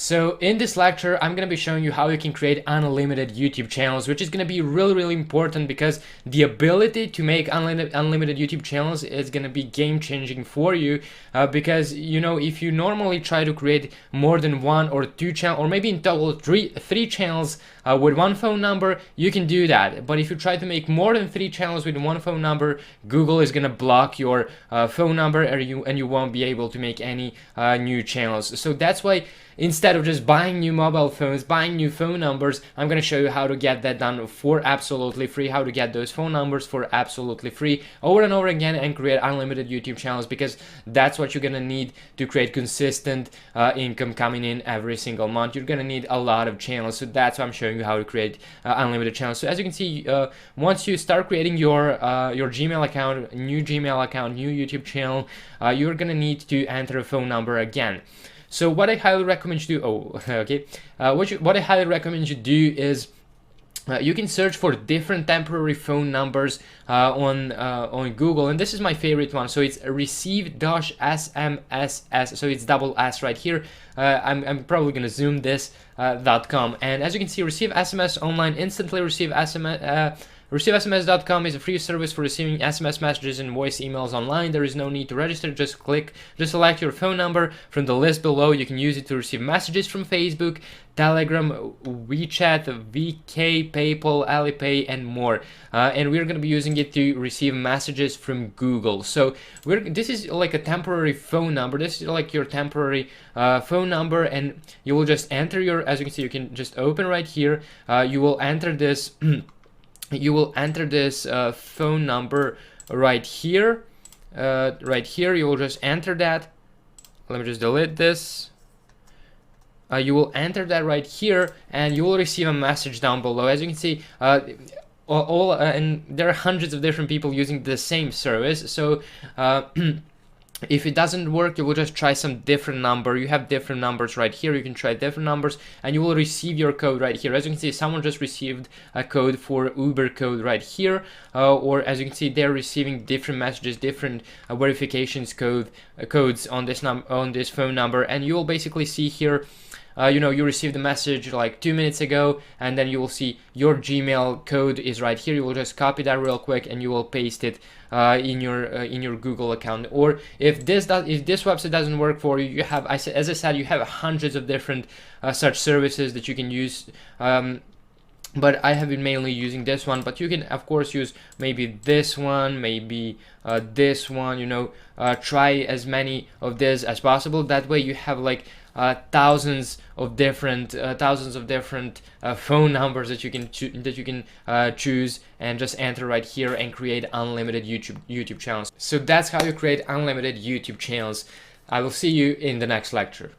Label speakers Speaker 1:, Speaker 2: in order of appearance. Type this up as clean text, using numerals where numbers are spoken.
Speaker 1: So in this lecture, I'm going to be showing you how you can create unlimited YouTube channels, which is going to be really important because the ability to make unlimited YouTube channels is going to be game changing for you. Because, you know, if you normally try to create more than one or two channels, or maybe in total three channels with one phone number, you can do that. But if you try to make more than 3 channels with one phone number, Google is going to block your phone number, and you won't be able to make any new channels. So that's why, instead of just buying new mobile phones, buying new phone numbers, I'm going to show you how to get that done for absolutely free, how to get those phone numbers for absolutely free over and over again and create unlimited YouTube channels, because that's what you're going to need to create consistent income coming in every single month. You're going to need a lot of channels, so that's why I'm showing you how to create unlimited channels. So as you can see, once you start creating your Gmail account, new Gmail account, new YouTube channel, you're going to need to enter a phone number again. So what I highly recommend you do, what I highly recommend you do is you can search for different temporary phone numbers on Google, and this is my favorite one. So it's receive-smss, so it's double S right here. I'm probably gonna zoom this .com, and as you can see, receive SMS online instantly. Receive SMS. ReceiveSMS.com is a free service for receiving SMS messages and voice emails online. There is no need to register. Just select your phone number from the list below. You can use it to receive messages from Facebook, Telegram, WeChat, VK, PayPal, Alipay, and more. And we're going to be using it to receive messages from Google. So this is like a temporary phone number. This is like your temporary phone number, and you will just enter your, as you can see, you can just open right here. You will enter this you will enter this phone number right here. You will just enter that. Let me just delete this. You will enter that right here, and you will receive a message down below. As you can see, and there are hundreds of different people using the same service. So if it doesn't work, you will just try some different number. You have different numbers right here. You can try different numbers, and you will receive your code right here. As you can see, someone just received a code for Uber code right here. Or as you can see, they're receiving different messages, different verifications codes on this phone number, and you will basically see here. You received a message like 2 minutes ago, and then you will see your Gmail code is right here. You will just copy that real quick, and you will paste it in your Google account. Or if this website doesn't work for you, you have, as I said, you have hundreds of different such services that you can use. But I have been mainly using this one, but you can of course use maybe this one, maybe this one. Try as many of this as possible. That way you have like thousands of different phone numbers that you can choose and just enter right here and create unlimited YouTube channels. So that's how you create unlimited YouTube channels. I will see you in the next lecture.